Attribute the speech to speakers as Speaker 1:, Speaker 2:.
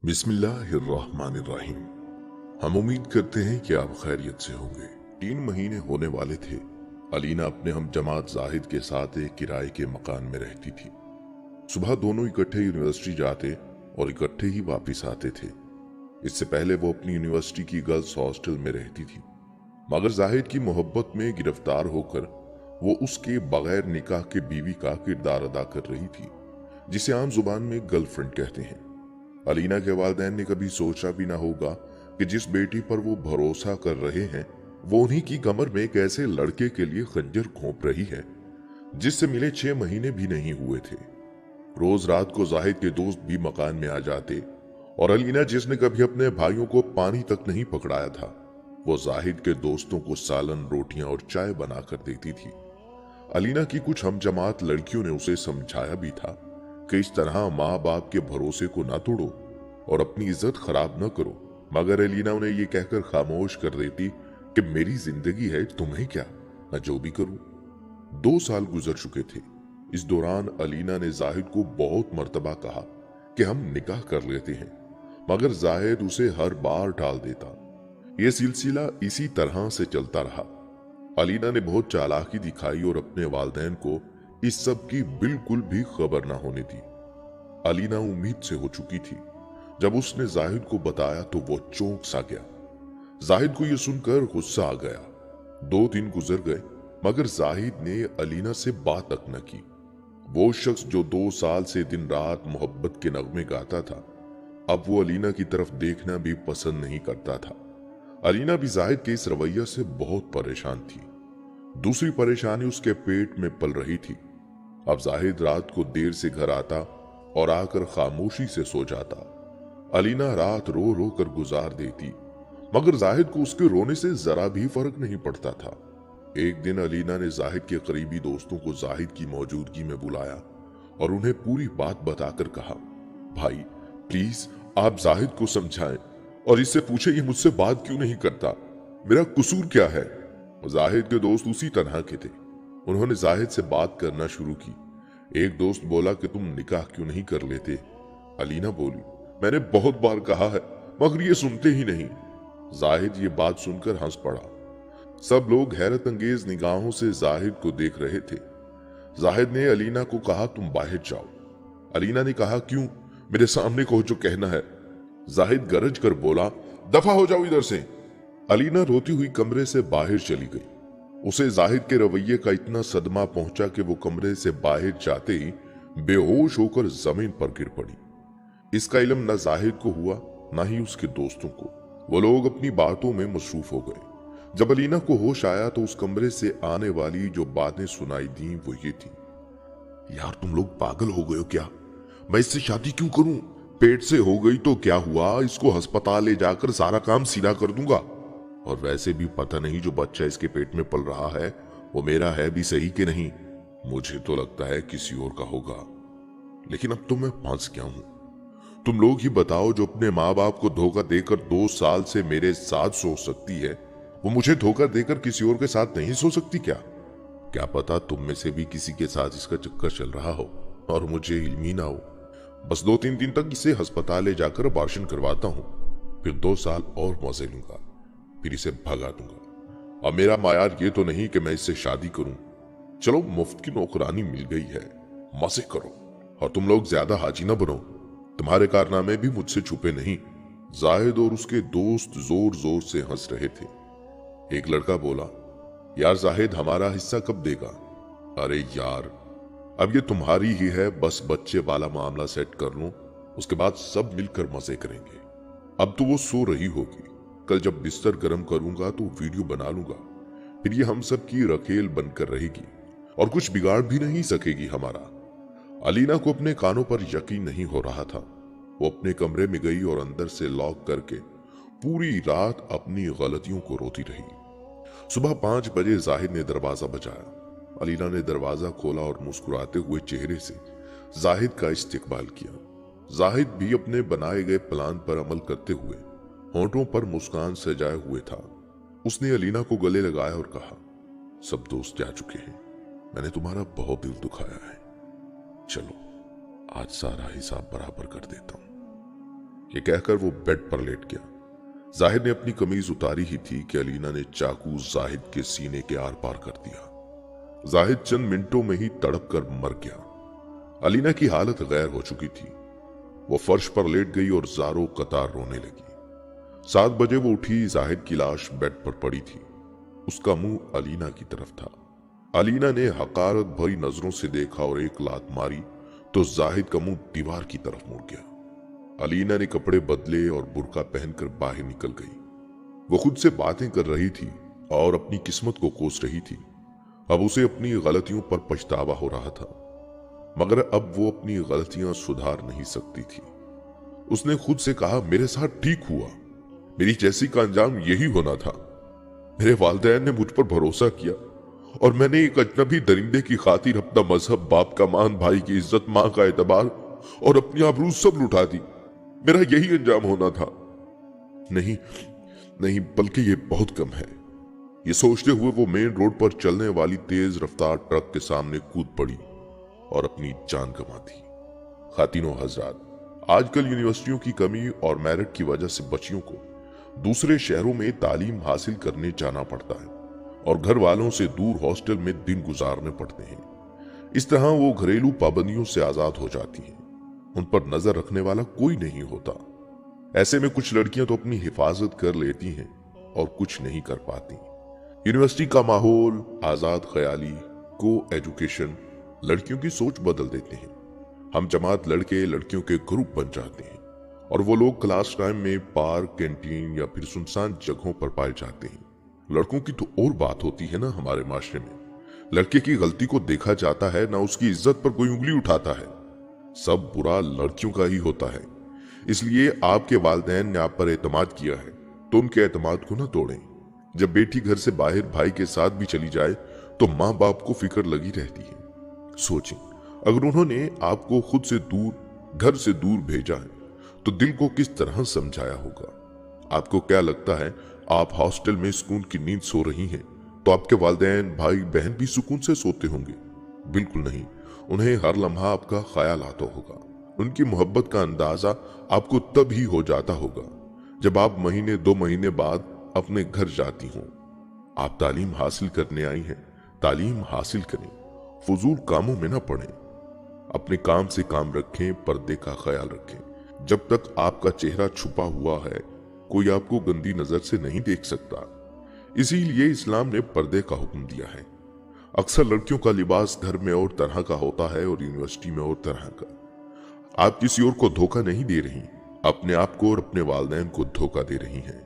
Speaker 1: बिस्मिल्लाहिर्रहमानिर्रहीम। हम उम्मीद करते हैं कि आप खैरियत से होंगे। 3 महीने होने वाले थे। अलीना अपने हम जमात जाहिद के साथ एक किराए के मकान में रहती थी। सुबह दोनों इकट्ठे यूनिवर्सिटी जाते और इकट्ठे ही वापस आते थे। इससे पहले वो अपनी यूनिवर्सिटी की गर्ल्स हॉस्टल में रहती थी, मगर जाहिद की मोहब्बत में गिरफ्तार होकर वो उसके बगैर निकाह के बीवी का किरदार अदा कर रही थी, जिसे आम जुबान में गर्लफ्रेंड कहते हैं। अलीना के वालिदैन ने कभी सोचा भी ना होगा कि जिस बेटी पर वो भरोसा कर रहे हैं वो उन्हीं की कमर में एक ऐसे लड़के के लिए खंजर घोंप रही है जिससे मिले 6 महीने भी नहीं हुए थे। रोज रात को जाहिद के दोस्त भी मकान में आ जाते और अलीना, जिसने कभी अपने भाइयों को पानी तक नहीं पकड़ाया था, वो जाहिद के दोस्तों को सालन, रोटियां और चाय बना कर देती थी। अलीना की कुछ हमजमात लड़कियों ने उसे समझाया भी था कि इस तरह माँ बाप के भरोसे को ना तोड़ो और अपनी इज्जत खराब न करो, मगर अलीना उन्हें ये कहकर खामोश कर देती कि मेरी जिंदगी है, तुम्हें क्या, मैं जो भी करूं। 2 साल गुजर चुके थे। इस दौरान अलीना ने जाहिद को बहुत मर्तबा कहा कि हम निकाह कर लेते हैं, मगर जाहिद उसे हर बार टाल देता। यह सिलसिला इसी तरह से चलता रहा। अलीना ने बहुत चालाकी दिखाई और अपने वालिदैन को इस सब की बिल्कुल भी खबर ना होने दी। अलीना उम्मीद से हो चुकी थी। जब उसने जाहिद को बताया तो वो चौंक सा गया। जाहिद को यह सुनकर गुस्सा आ गया। 2 दिन गुजर गए, मगर जाहिद ने अलीना से बात तक न की। वो शख्स जो 2 साल से दिन रात मोहब्बत के नगमे गाता था, अब वो अलीना की तरफ देखना भी पसंद नहीं करता था। अलीना भी जाहिद के इस रवैया से बहुत परेशान थी। दूसरी परेशानी उसके पेट में पल रही थी। अब जाहिद रात को देर से घर आता और आकर खामोशी से सो जाता। अलीना रात रो रो कर गुजार देती, मगर जाहिद को उसके रोने से जरा भी फर्क नहीं पड़ता था। एक दिन अलीना ने जाहिद के करीबी दोस्तों को जाहिद की मौजूदगी में बुलाया और उन्हें पूरी बात बताकर कहा, भाई प्लीज आप जाहिद को समझाएं और इससे पूछे ये मुझसे बात क्यों नहीं करता, मेरा कसूर क्या है। जाहिद के दोस्त उसी तरह के थे। उन्होंने जाहिद से बात करना शुरू की। एक दोस्त बोला कि तुम निकाह क्यों नहीं कर लेते। अलीना बोली, मैंने बहुत बार कहा है मगर ये सुनते ही नहीं। जाहिद ये बात सुनकर हंस पड़ा। सब लोग हैरत अंगेज निगाहों से जाहिद को देख रहे थे। जाहिद ने अलीना को कहा, तुम बाहर जाओ। अलीना ने कहा, क्यों, मेरे सामने कहो जो कहना है। जाहिद गरज कर बोला, दफा हो जाओ इधर से। अलीना रोती हुई कमरे से बाहर चली गई। उसे जाहिद के रवैये का इतना सदमा पहुंचा कि वो कमरे से बाहर जाते ही बेहोश होकर जमीन पर गिर पड़ी। इसका इल्म न जाहिद को हुआ न ही उसके दोस्तों को। वो लोग अपनी बातों में मसरूफ हो गए। जब अलीना को होश आया तो उस कमरे से आने वाली जो बातें सुनाई दी वो ये थी, यार तुम लोग पागल हो गए हो क्या, मैं इससे शादी क्यों करूं, पेट से हो गई तो क्या हुआ, इसको अस्पताल ले जाकर सारा काम सीधा कर दूंगा, और वैसे भी पता नहीं जो बच्चा इसके पेट में पल रहा है वो मेरा है भी सही कि नहीं, मुझे तो लगता है किसी और का होगा, लेकिन अब तो मैं फंस गया हूं। तुम लोग ही बताओ, जो अपने माँ बाप को धोखा देकर 2 साल से मेरे साथ सो सकती है वो मुझे धोखा देकर किसी और के साथ नहीं सो सकती क्या। क्या पता तुम में से भी किसी के साथ इसका चक्कर चल रहा हो और मुझे इल्म ही ना हो। बस 2-3 दिन तक इसे अस्पताल ले जाकर अबॉर्शन करवाता हूं, फिर 2 साल और मौजे लूंगा, फिर इसे भगा दूंगा। अब मेरा मायार ये तो नहीं कि मैं इससे शादी करूं। चलो मुफ्त की नौकरानी मिल गई है, मजे करो, और तुम लोग ज्यादा हाजी ना बनो, तुम्हारे कारनामे भी मुझसे छुपे नहीं। जाहिद और उसके दोस्त जोर जोर से हंस रहे थे। एक लड़का बोला, यार जाहिद हमारा हिस्सा कब देगा। अरे यार अब ये तुम्हारी ही है, बस बच्चे वाला मामला सेट कर लो, उसके बाद सब मिलकर मजे करेंगे। अब तो वो सो रही होगी, कल जब बिस्तर गर्म करूंगा तो वीडियो बना लूंगा, फिर ये हम सब की रखेल बनकर रहेगी और कुछ बिगाड़ भी नहीं सकेगी हमारा। अलीना को अपने कानों पर यकीन नहीं हो रहा था। वो अपने कमरे में गई और अंदर से लॉक करके पूरी रात अपनी गलतियों को रोती रही। सुबह 5 बजे जाहिद ने दरवाजा बजाया। अलीना ने दरवाजा खोला और मुस्कुराते हुए चेहरे से जाहिद का इस्तकबाल किया। जाहिद भी अपने बनाए गए प्लान पर अमल करते हुए होंठों पर मुस्कान सजाए हुए था। उसने अलीना को गले लगाया और कहा, सब दोस्त जा चुके हैं, मैंने तुम्हारा बहुत दिल दुखाया है, चलो आज सारा हिसाब बराबर कर देता हूं। ये कहकर वो बेड पर लेट गया। जाहिद ने अपनी कमीज उतारी ही थी कि अलीना ने चाकू जाहिद के सीने के आर पार कर दिया। जाहिद चंद मिनटों में ही तड़प कर मर गया। अलीना की हालत गैर हो चुकी थी। वो फर्श पर लेट गई और जारो कतार रोने लगी। 7 बजे वो उठी। जाहिद की लाश बेड पर पड़ी थी। उसका मुंह अलीना की तरफ था। अलीना ने हकारत भरी नजरों से देखा और एक लात मारी तो जाहिद का मुंह दीवार की तरफ मुड़ गया। अलीना ने कपड़े बदले और बुर्का पहनकर बाहर निकल गई। वो खुद से बातें कर रही थी और अपनी किस्मत को कोस रही थी। अब उसे अपनी गलतियों पर पछतावा हो रहा था, मगर अब वो अपनी गलतियां सुधार नहीं सकती थी। उसने खुद से कहा, मेरे साथ ठीक हुआ, मेरी जैसी का अंजाम यही होना था। मेरे वालिदैन ने मुझ पर भरोसा किया और मैंने एक अजनबी दरिंदे की खातिर अपना मजहब, बाप का मान, भाई की इज्जत, मां का एतबार और अपनी आबरू सब लुटा दी। मेरा यही अंजाम होना था। नहीं नहीं, बल्कि ये बहुत कम है। ये सोचते हुए वो मेन रोड पर चलने वाली तेज रफ्तार ट्रक के सामने कूद पड़ी और अपनी जान गंवा दी। खातिनों हजरात, आजकल यूनिवर्सिटियों की कमी और मेरिट की वजह से बच्चियों को दूसरे शहरों में तालीम हासिल करने जाना पड़ता है और घर वालों से दूर हॉस्टल में दिन गुजारने पड़ते हैं। इस तरह वो घरेलू पाबंदियों से आजाद हो जाती हैं। उन पर नजर रखने वाला कोई नहीं होता। ऐसे में कुछ लड़कियां तो अपनी हिफाजत कर लेती हैं और कुछ नहीं कर पाती। यूनिवर्सिटी का माहौल, आजाद ख्याली, को एजुकेशन लड़कियों की सोच बदल देते हैं। हम जमात लड़के लड़कियों के ग्रुप बन जाते हैं और वो लोग क्लास टाइम में पार्क, कैंटीन या फिर सुनसान जगहों पर पाए जाते हैं। लड़कों की तो और बात होती है ना हमारे माशरे में। लड़के की गलती को देखा जाता है, ना उसकी इज्जत पर कोई उंगली उठाता है। सब बुरा लड़कियों का ही होता है। इसलिए आपके वालिदैन ने आप पर एतमाद किया है तो उनके एतमाद को ना तोड़ें। जब बेटी घर से बाहर भाई के साथ भी चली जाए तो माँ बाप को फिक्र लगी रहती है। सोचें, अगर उन्होंने आपको खुद से दूर, घर से दूर भेजा है तो दिल को किस तरह समझाया होगा। आपको क्या लगता है आप हॉस्टल में सुकून की नींद सो रही हैं तो आपके वालिदैन, भाई बहन भी सुकून से सोते होंगे? बिल्कुल नहीं। उन्हें हर लम्हा आपका ख्याल आता होगा। उनकी मोहब्बत का अंदाजा आपको तब ही हो जाता होगा जब आप महीने 2 महीने बाद अपने घर जाती हों। आप तालीम हासिल करने आई हैं, तालीम हासिल करें, फजूल कामों में ना पड़ें। अपने काम से काम रखें, पर्दे का ख्याल रखें। जब तक आपका चेहरा छुपा हुआ है कोई आपको गंदी नजर से नहीं देख सकता। इसीलिए इस्लाम ने पर्दे का हुक्म दिया है। अक्सर लड़कियों का लिबास घर में और तरह का होता है और यूनिवर्सिटी में और तरह का। आप किसी और को धोखा नहीं दे रही, अपने आप को और अपने वालिदैन को धोखा दे रही हैं।